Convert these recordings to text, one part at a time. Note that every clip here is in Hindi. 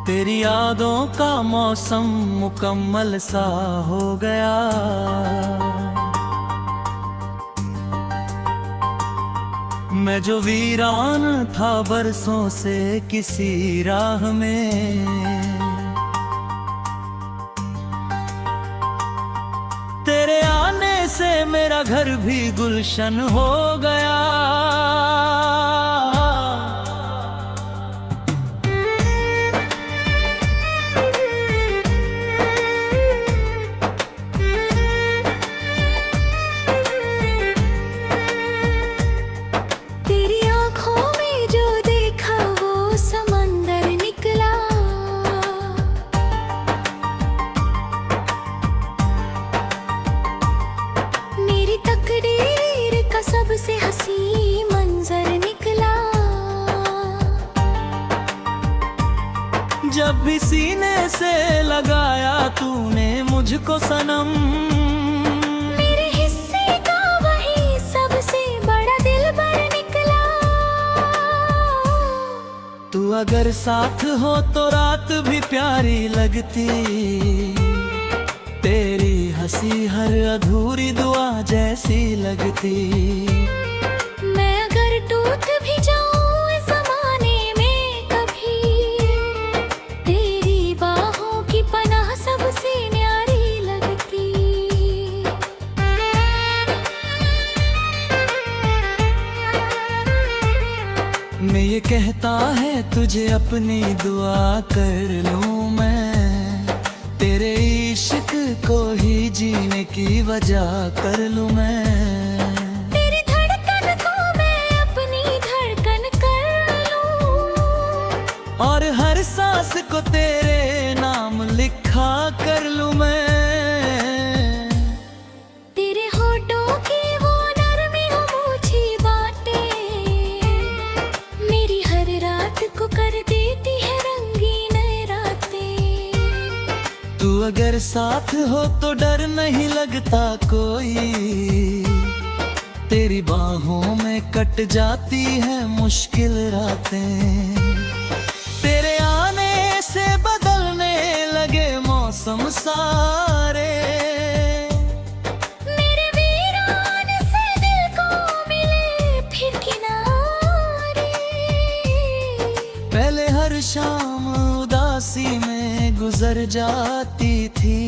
तेरी यादों का मौसम मुकम्मल सा हो गया। मैं जो वीरान था बरसों से किसी राह में, तेरे आने से मेरा घर भी गुलशन हो गया। सबसे हसी मंजर निकला, जब भी सीने से लगाया तूने मुझको सनम, मेरे हिस्से का वही सबसे बड़ा दिलबर निकला। तू अगर साथ हो तो रात भी प्यारी लगती, तेरी हंसी हर अधूरी दुआ जैसी लगती। मैं अगर टूट भी जाऊं इस ज़माने में कभी, तेरी बाहों की पनाह सबसे न्यारी लगती। मैं ये कहता है तुझे अपनी दुआ कर लूं मैं, तेरे इश्क को ही जीने की वजह कर लूं मैं। तेरी धड़कन को मैं अपनी धड़कन कर लूं, और हर सांस को तेरे नाम लिखा कर लूं मैं। तेरे होठों की वो नरमी हो मूछी बातें, मेरी हर रात को कर देती है रंगीन रातें। तू अगर साथ हो तो डर नहीं लगता कोई, तेरी बाहों में कट जाती है मुश्किल रातें। तेरे आने से बदलने लगे मौसम सारे, मेरे वीरान से दिल को मिले फिर किनारे। पहले हर शाम उदासी में गुजर जाती थी,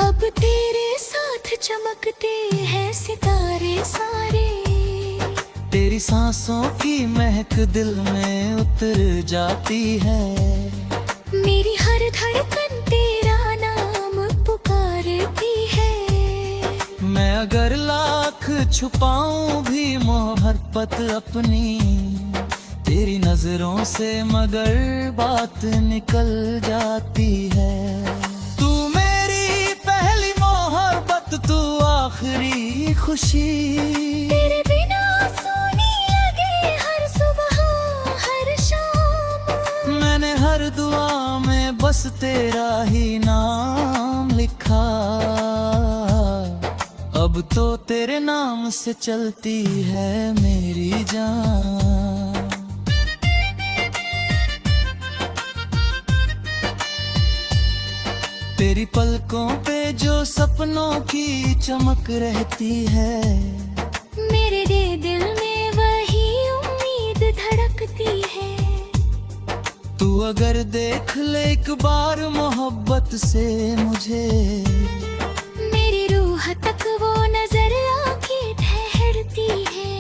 अब तेरे साथ चमकते हैं सितारे सारे। तेरी सांसों की महक दिल में उतर जाती है, मेरी हर धड़कन तेरा नाम पुकारती है। मैं अगर लाख छुपाऊं भी मोहब्बत अपनी, तेरी नजरों से मगर बात निकल जाती है। तू मेरी पहली मोहब्बत, तू आखिरी खुशी, तेरे बिना सोने लगे हर सुबह हर शाम। मैंने हर दुआ में बस तेरा ही नाम लिखा, अब तो तेरे नाम से चलती है मेरी जान। तेरी पलकों पे जो सपनों की चमक रहती है, मेरे दिल में वही उम्मीद धड़कती है। तू अगर देख ले एक बार मोहब्बत से मुझे, मेरी रूह तक वो नजर आके ठहरती है।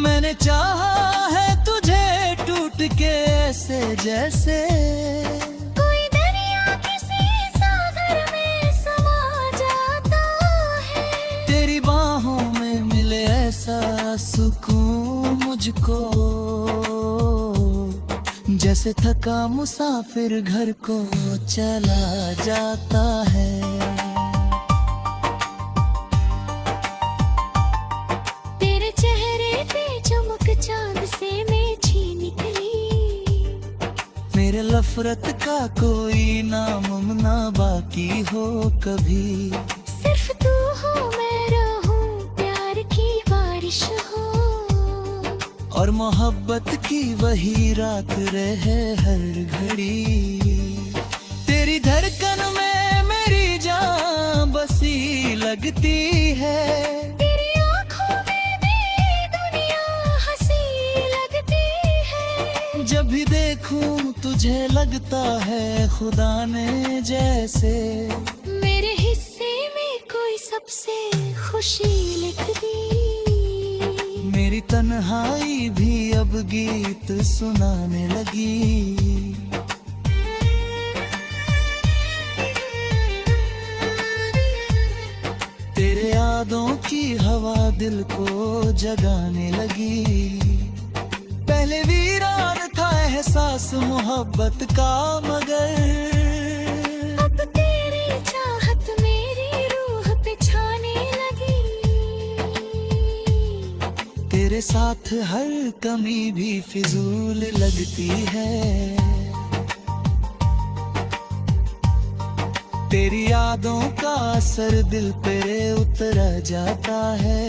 मैंने चाहा है तुझे टूट के ऐसे जैसे कोई दरिया किसी सागर में समा जाता है। तेरी बाहों में मिले ऐसा सुकून मुझको, जैसे थका मुसाफिर घर को चला जाता है। तेरे चेहरे पे चमक चांद से मैं छी निकली, मेरे लफरत का कोई नाम ना बाकी हो कभी। सिर्फ तू हो मैं रहूं प्यार की बारिश हो, और मोहब्बत की वही रात रहे हर घड़ी। तेरी धड़कन में मेरी जान बसी लगती है, तेरी आँखों में मेरी दुनिया हंसी लगती है। जब भी देखूं तुझे लगता है खुदा ने जैसे मेरे हिस्से में कोई सबसे खुशी लिख दी। मेरी तन्हाई भी अब गीत सुनाने लगी। तेरे यादों की हवा दिल को जगाने लगी। पहले वीरान था एहसास मोहब्बत का, मगर अब तेरी चाहत मेरी रूह पे छाने लगी। तेरे साथ हर कमी भी फिजूल लगती है। तेरी यादों का असर दिल पे उतर जाता है।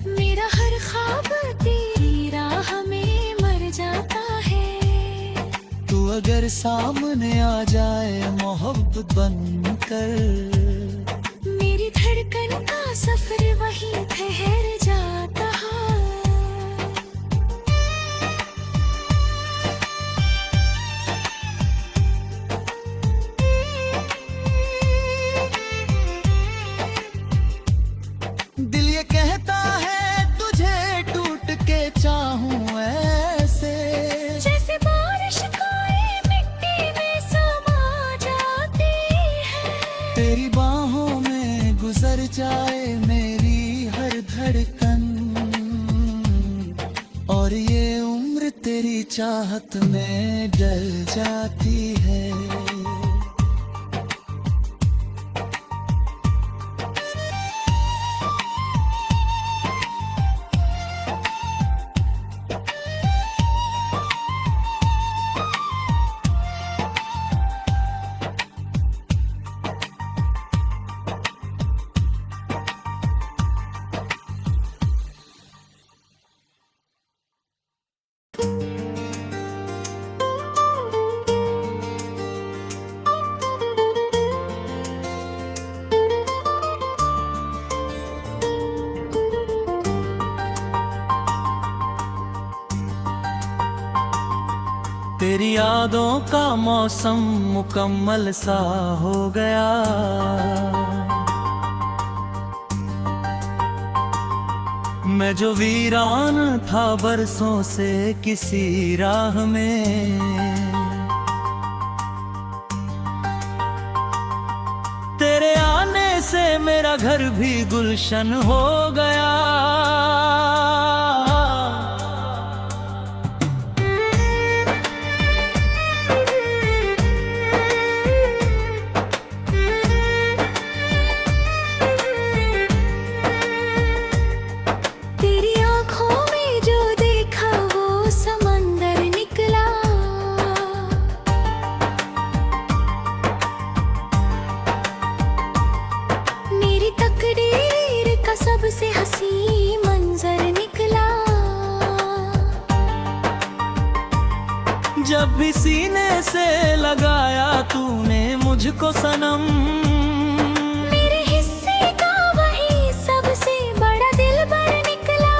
मेरा हर ख्वाब तेरी राह में मर जाता है। तू अगर सामने आ जाए मोहब्बत बनकर, मेरी धड़कन का सफर वहीं ठहर जाता है। दिल ये कहता है तुझे टूट के चाहूं ऐसे, जैसे बारिश कोई मिट्टी में समा जाती है। तेरी बाहों में गुजर जाए मेरी हर धड़कन, और ये उम्र तेरी चाहत में डल जाती है। तेरी यादों का मौसम मुकम्मल सा हो गया। मैं जो वीरान था बरसों से किसी राह में, तेरे आने से मेरा घर भी गुलशन हो गया। सबसे हंसी मंजर निकला। जब भी सीने से लगाया तूने मुझको सनम, मेरे हिस्से का वही सबसे बड़ा दिलबर निकला।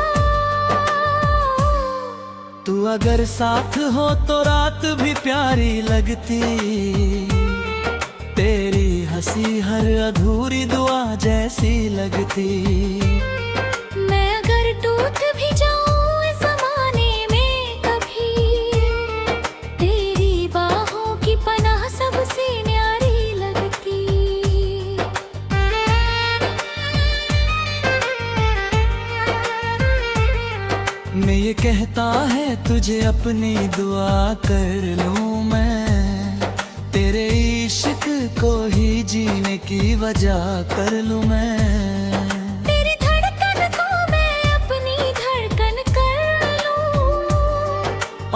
तू अगर साथ हो तो रात भी प्यारी लगती। तेरी हंसी हर अधूरी दुआ जैसी लगती। मैं अगर टूट भी जाऊं इस ज़माने में कभी, तेरी बाहों की पनाह सबसे न्यारी लगती। मैं ये कहता है तुझे अपनी दुआ कर लूं मैं, तेरे इश्क को ही जीने की वजह कर लूं मैं। तेरी धड़कन को मैं अपनी धड़कन कर लूं,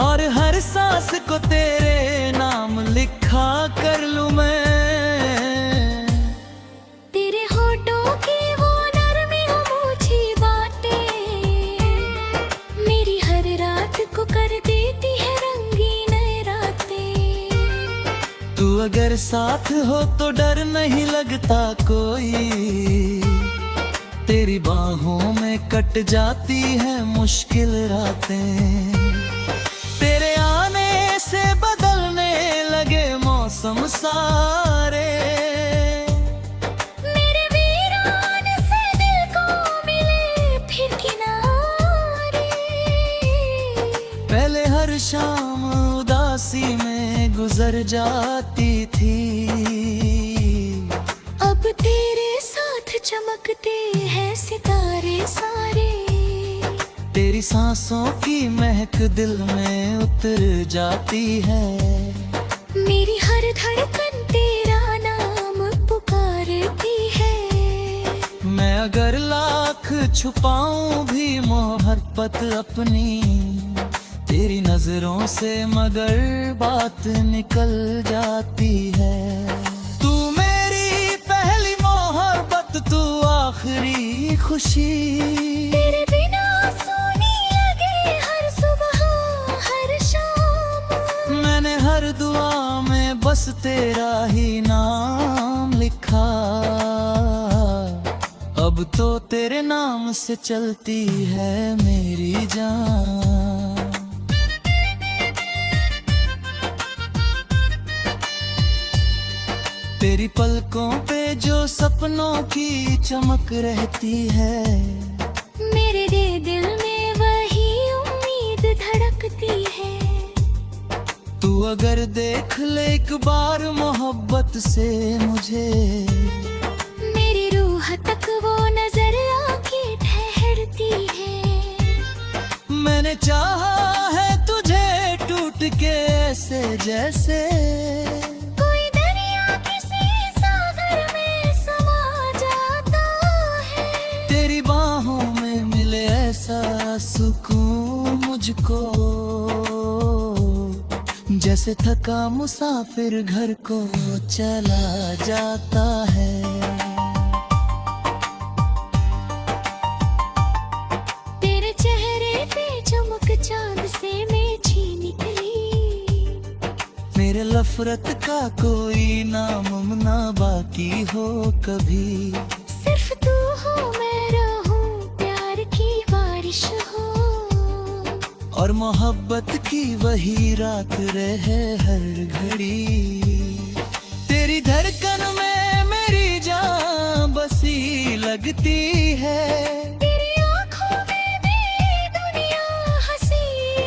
और हर सांस को तेरे नाम लिखा कर लूं मैं। तेरे होठों की वो नरमी हो मूछी बातें, मेरी हर अगर साथ हो तो डर नहीं लगता कोई, तेरी बाहों में कट जाती है मुश्किल रातें, तेरे आने से बदलने लगे मौसम सारे, मेरे वीरान से दिल को मिले फिर किनारे। पहले हर शाम उदासी में गुजर जाती थी, अब तेरे साथ चमकते हैं सितारे सारे। तेरी सांसों की महक दिल में उतर जाती है, मेरी हर धड़कन तेरा नाम पुकारती है। मैं अगर लाख छुपाऊं भी मोहब्बत अपनी तेरी नजरों से, मगर बात निकल जाती है। तू मेरी पहली मोहब्बत, तू आखिरी खुशी, तेरे बिना सोनी लगे हर सुबह हर शाम। मैंने हर दुआ में बस तेरा ही नाम लिखा, अब तो तेरे नाम से चलती है मेरी जान। तेरी पलकों पे जो सपनों की चमक रहती है, मेरे दिल में वही उम्मीद धड़कती है। तू अगर देख ले एक बार मोहब्बत से मुझे, मेरी रूह तक वो नजर आके ठहरती है। मैंने चाहा है तुझे टूट के ऐसे जैसे कोई दरिया किसी सागर में समा जाता है। तेरी बाहों में मिले ऐसा सुकून मुझको, जैसे थका मुसाफिर घर को चला जाता है। तेरे चेहरे पे चमक चांद से मीठी निकली, मेरे लफरत का कोई नाम ना बाकी हो कभी, सिर्फ तू हो मैं रहूं प्यार की बारिश हो। और मोहब्बत की वही रात रहे हर घड़ी। तेरी धड़कन में मेरी जान बसी लगती है, तेरी आँखों में भी दुनिया हंसी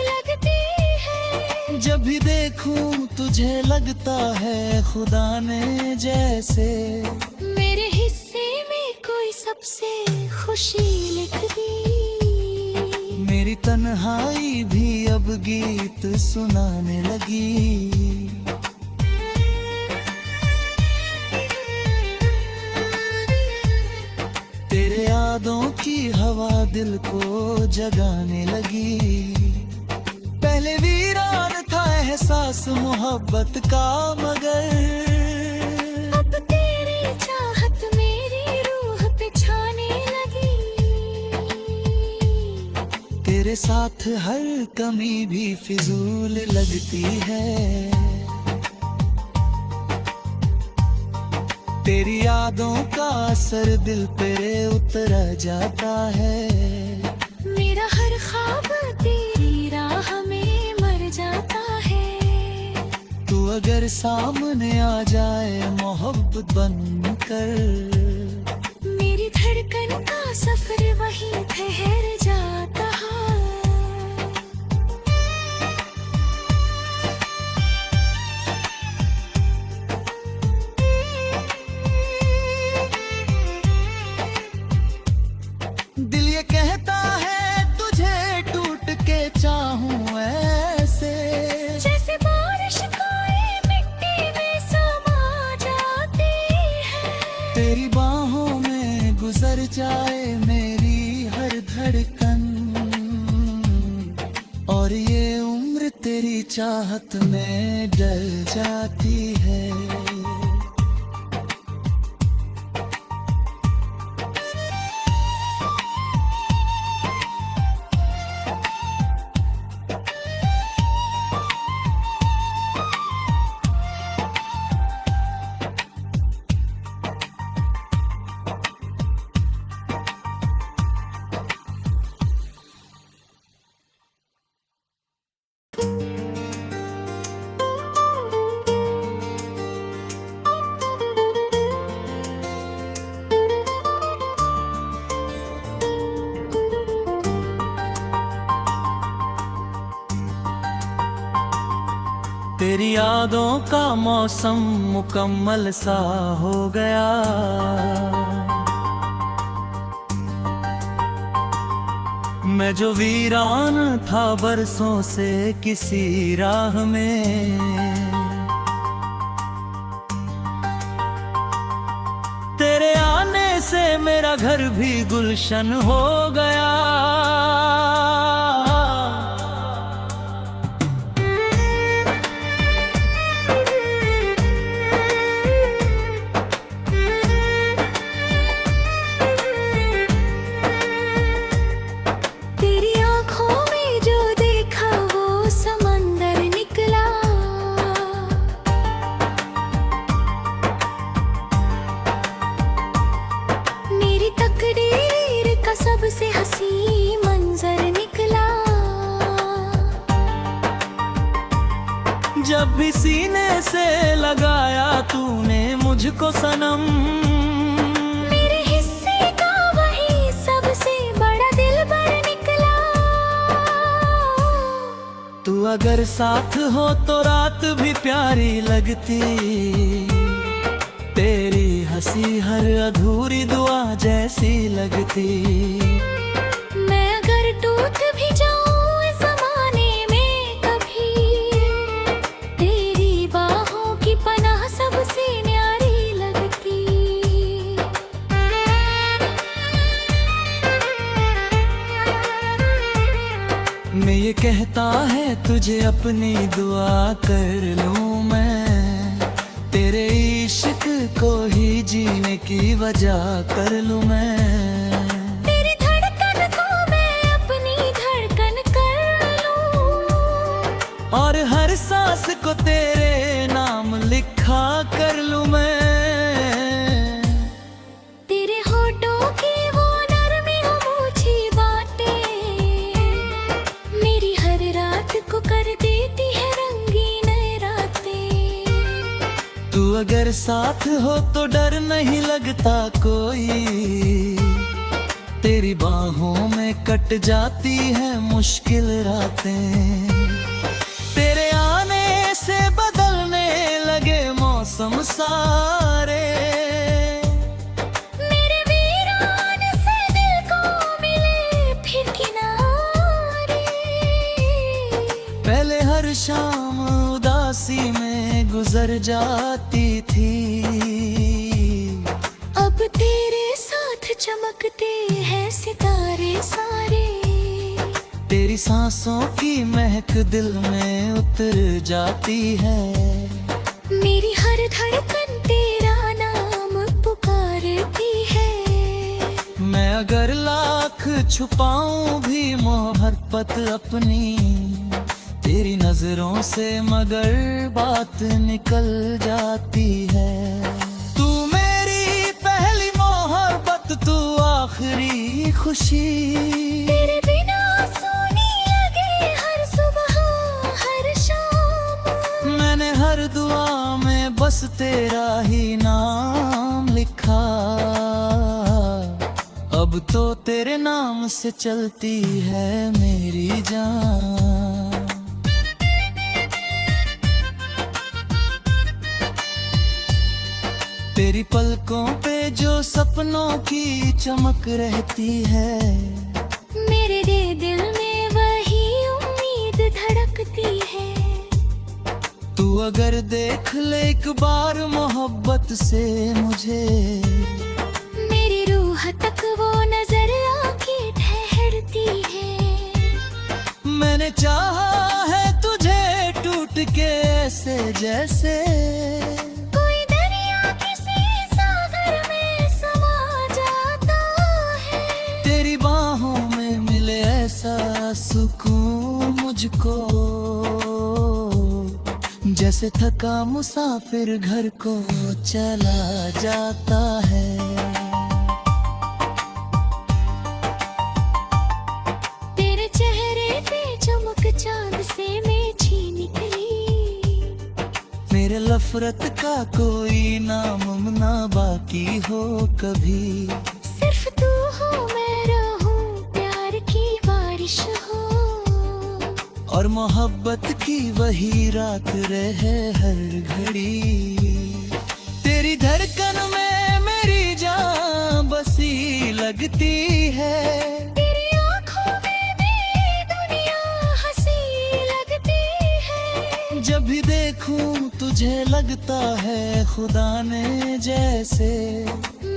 लगती है। जब भी देखूं तुझे लगता है खुदा ने जैसे मेरे हिस्से में कोई सबसे खुशी लिख दी। मेरी तन्हाई भी अब गीत सुनाने लगी। तेरे यादों की हवा दिल को जगाने लगी। पहले वीरान था एहसास मोहब्बत का, मगर अब तेरी चाहत मेरी रूह पे छाने लगी। तेरे साथ हर कमी भी फिजूल लगती है। तेरी यादों का असर दिल पे उतर जाता है। मेरा हर ख्वाब तेरी राह में मर जाता है। तू अगर सामने आ जाए मोहब्बत बनकर, मेरी धड़कन का सफर वहीं ठहर जाता है। दिल ये कहता है तुझे टूट के चाहूं ऐसे, जैसे बारिश कोई मिट्टी में समा जाती है। तेरी बाहों में गुजर जाए मेरी हर धड़कन, और ये उम्र तेरी चाहत में डल जाती है। तेरी यादों का मौसम मुकम्मल सा हो गया। मैं जो वीरान था बरसों से किसी राह में, तेरे आने से मेरा घर भी गुलशन हो गया। तेरी आंखों में जो देखा वो समंदर निकला। मेरी तकदीर का सबसे हंसी मंजर निकला। जब भी सीने से लगाया तूने मुझको सनम, मेरे हिस्से का वही सबसे बड़ा दिलबर निकला। तू अगर साथ हो तो रात भी प्यारी लगती। तेरी हंसी हर अधूरी दुआ जैसी लगती। मैं अगर टूट भी जाऊं इस ज़माने में कभी, तेरी बाहों की पनाह सबसे न्यारी लगती। मैं ये कहता है तुझे अपनी दुआ कर लूं मैं। तेरे इश्क को ही जीने की वजह कर लूं मैं। तेरी धड़कन को मैं अपनी धड़कन कर लूं, और हर सांस को तेरे नाम लिखा कर लूं मैं। तेरे होठों की वो नरमी हो मुझी बातें, मेरी हर रात को कर देती है रंगीन रातें। तू अगर साथ हो तो डर नहीं लगता कोई। तेरी बाहों में कट जाती है मुश्किल रातें। तेरे आने से बदलने लगे मौसम सारे। मेरे वीरान से दिल को मिले फिर किनारे। पहले हर शाम उदासी में गुजर जाती थी। अब तेरे साथ चमकते हैं सितारे सारे। तेरी सांसों की महक दिल में उतर जाती है। मेरी हर धड़कन तेरा नाम पुकारती है। मैं अगर लाख छुपाऊं भी मोहब्बत अपनी, तेरी नजरों से मगर बात निकल जाती है। तू मेरी पहली मोहब्बत, तू आखिरी खुशी। तेरे बिना सोने लगे हर सुबह हर शाम। मैंने हर दुआ में बस तेरा ही नाम लिखा। अब तो तेरे नाम से चलती है मेरी जान। तेरी पलकों पे जो सपनों की चमक रहती है, मेरे दिल में वही उम्मीद धड़कती है। तू अगर देख ले एक बार मोहब्बत से मुझे, मेरी रूह तक वो नजर आके ठहरती है। मैंने चाहा है तुझे टूट के ऐसे जैसे कोई दरिया किसी सागर में समा जाता है। तेरी बाहों में मिले ऐसा सुकून मुझको, जैसे थका मुसाफिर घर को चला जाता है। तेरे चेहरे पे चमक चांद से मैं छी निकली। मेरे लफरत का कोई नाम ना बाकी हो कभी। सिर्फ तू हो मैं रहूं प्यार की बारिश हो। और मोहब्बत की वही रात रहे हर घड़ी। तेरी धड़कन में मेरी जान बसी लगती है, तेरी आँखों में भी दुनिया हंसी लगती है। जब भी देखूं तुझे लगता है खुदा ने जैसे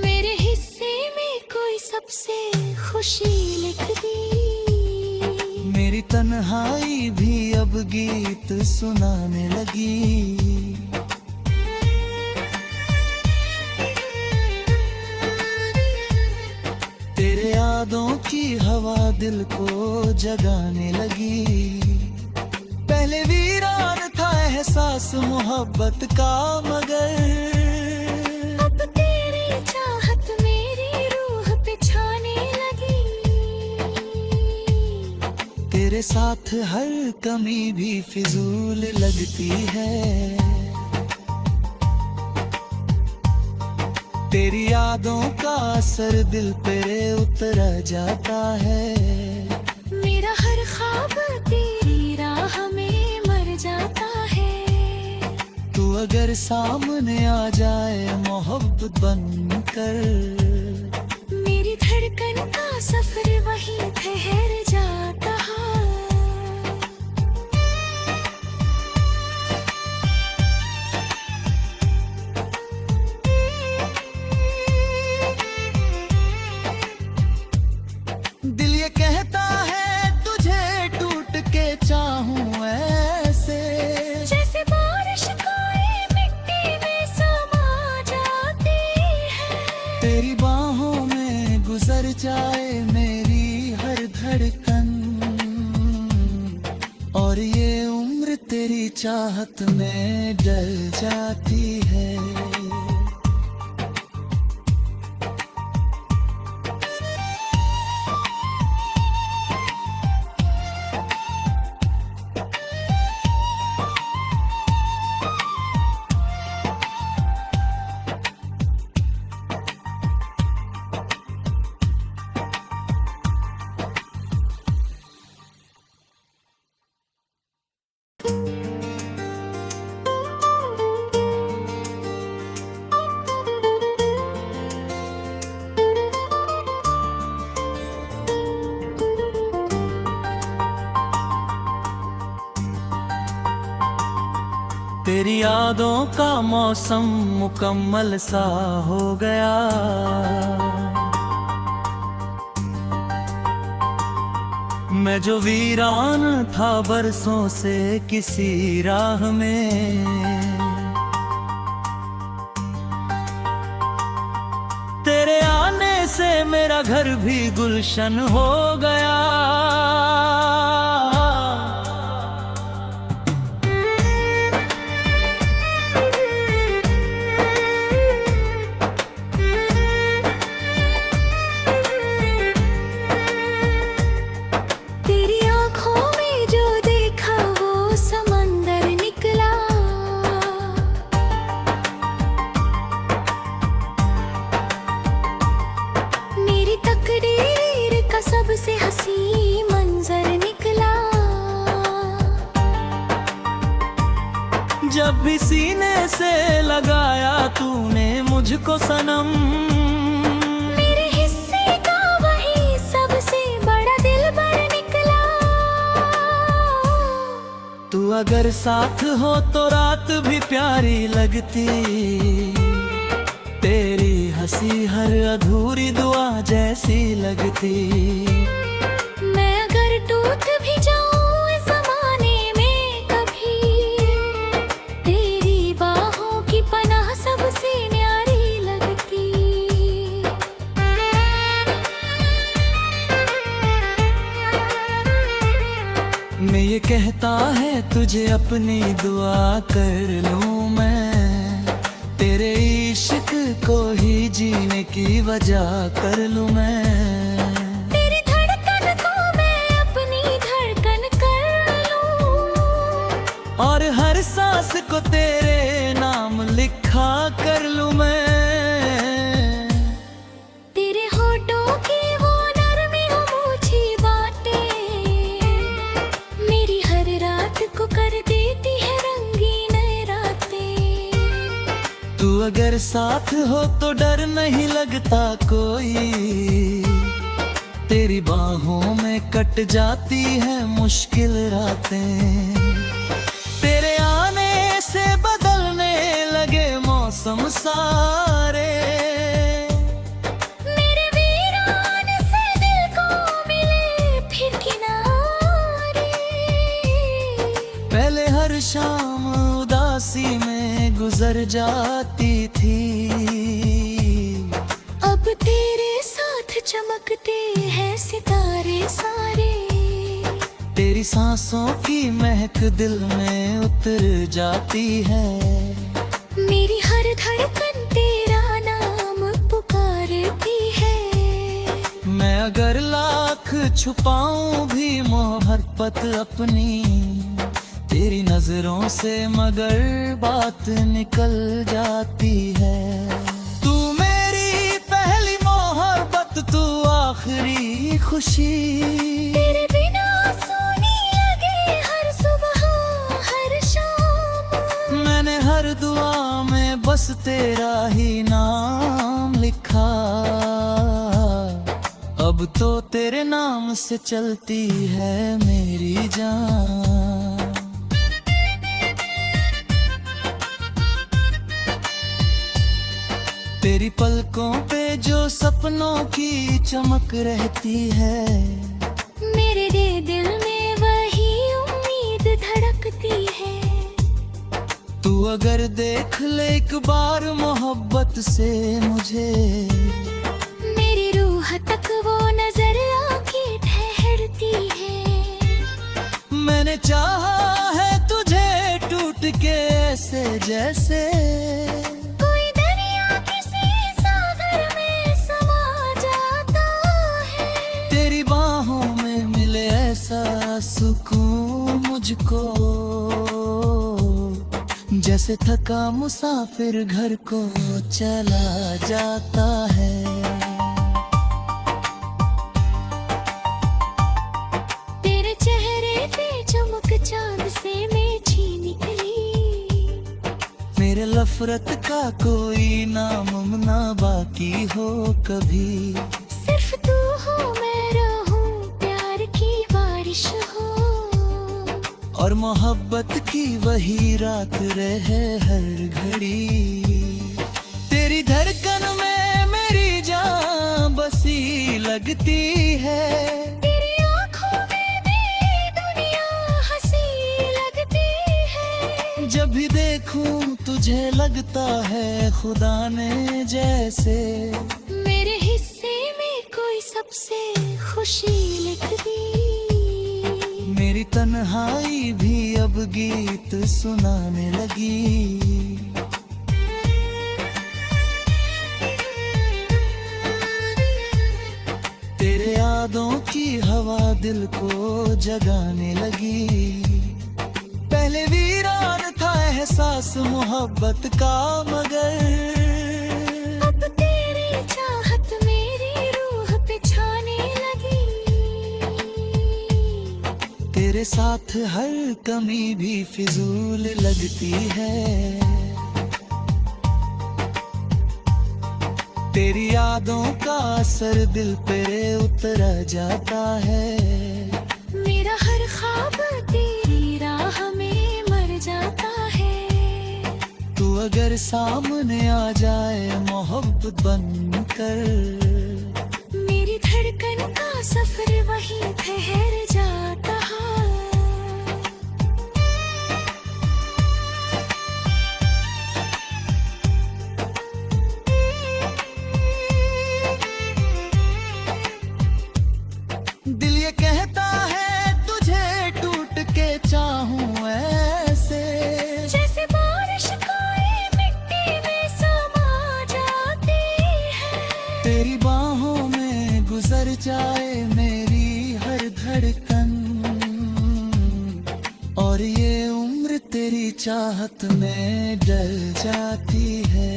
मेरे हिस्से में कोई सबसे खुशी लिख दी। मेरी तन्हाई भी अब गीत सुनाने लगी। तेरे यादों की हवा दिल को जगाने लगी। पहले वीरान था एहसास मोहब्बत का, मगर अब तेरी चाहत मेरी रूह पे छाने लगी। तेरे साथ हर कमी भी फिजूल लगती है। तेरी यादों का असर दिल पे उतर जाता है। मेरा हर ख्वाब तेरी राह में मर जाता है। तू अगर सामने आ जाए मोहब्बत बनकर, मेरी धड़कन का सफर वहीं ठहर जाता है। दिल ये कहता है तुझे टूट के चाहूं ऐसे, जैसे बारिश कोई मिट्टी में समा जाती है। तेरी बाहों में गुजर जाए मेरी हर धड़कन, और ये उम्र तेरी चाहत में डल जाती है। तेरी यादों का मौसम मुकम्मल सा हो गया। मैं जो वीरान था बरसों से किसी राह में, तेरे आने से मेरा घर भी गुलशन हो गया। सबसे हंसी मंजर निकला। जब भी सीने से लगाया तूने मुझको सनम, मेरे हिस्से का वही सबसे बड़ा दिलबर निकला। तू अगर साथ हो तो रात भी प्यारी लगती। तेरी हंसी हर अधूरी दुआ जैसी लगती। मैं अगर टूट भी जाऊं इस ज़माने में कभी, तेरी बाहों की पनाह सबसे न्यारी लगती। मैं ये कहता है तुझे अपनी दुआ कर लूं मैं, तेरे इश्क को ही जीने की वजह कर लूं मैं। तेरी धड़कन को मैं अपनी धड़कन कर लूं, और हर सांस को तेरे नाम लिखा कर लूं मैं। तेरे होठों की वो नरमी हो मूछी बातें, मेरी हर अगर साथ हो तो डर नहीं लगता कोई, तेरी बाहों में कट जाती है मुश्किल रातें। तेरे आने से बदलने लगे मौसम सारे, मेरे वीरान से दिल को मिले फिर किनारे। पहले हर शाम उदासी में गुजर जाती थी, अब तेरे साथ चमकते हैं सितारे सारे। तेरी सांसों की महक दिल में उतर जाती है, मेरी हर धड़कन तेरा नाम पुकारती है। मैं अगर लाख छुपाऊं भी मोहब्बत अपनी, तेरी नजरों से मगर बात निकल जाती है। तू मेरी पहली मोहब्बत, तू आखिरी खुशी, तेरे बिना सोने लगे हर सुबह हर शाम। मैंने हर दुआ में बस तेरा ही नाम लिखा, अब तो तेरे नाम से चलती है मेरी जान। तेरी पलकों पे जो सपनों की चमक रहती है, मेरे दिल में वही उम्मीद धड़कती है। तू अगर देख ले एक बार मोहब्बत से मुझे, मेरी रूह तक वो नजर आके ठहरती है। मैंने चाहा है तुझे टूट के ऐसे जैसे कोई दरिया किसी सागर में समा जाता है। तेरी बाहों में मिले ऐसा सुकून मुझको, जैसे थका मुसाफिर घर को चला जाता है। तेरे चेहरे पे चमक चांद से मेछी निकली, मेरे लफरत का कोई नाम ना बाकी हो कभी। सिर्फ तू हो मैं रहूं प्यार की बारिश हो, और मोहब्बत की वही रात रहे हर घड़ी। तेरी धड़कन में मेरी जान बसी लगती है, तेरी आंखों में भी दुनिया हंसी लगती है। जब भी देखूं तुझे लगता है खुदा ने जैसे मेरे हिस्से में कोई सबसे खुशी लिख दी। मेरी तन्हाई भी अब गीत सुनाने लगी। तेरे यादों की हवा दिल को जगाने लगी। पहले वीरान था एहसास मोहब्बत का, मगर अब तेरी चाहत मेरी रूह पे छाने लगी। तेरे साथ हर कमी भी फिजूल लगती है, तेरी यादों का असर दिल पे उतर जाता है। मेरा हर ख्वाब तेरी राह में मर जाता है। तू अगर सामने आ जाए मोहब्बत बनकर, मेरी धड़कन का सफर वहीं ठहर जाता है। दिल ये कहता है तुझे टूट के चाहूं ऐसे, जैसे बारिश कोई मिट्टी में समा जाती है। तेरी बाहों में गुजर जाए मेरी हर धड़कन, और ये उम्र तेरी चाहत में डल जाती है।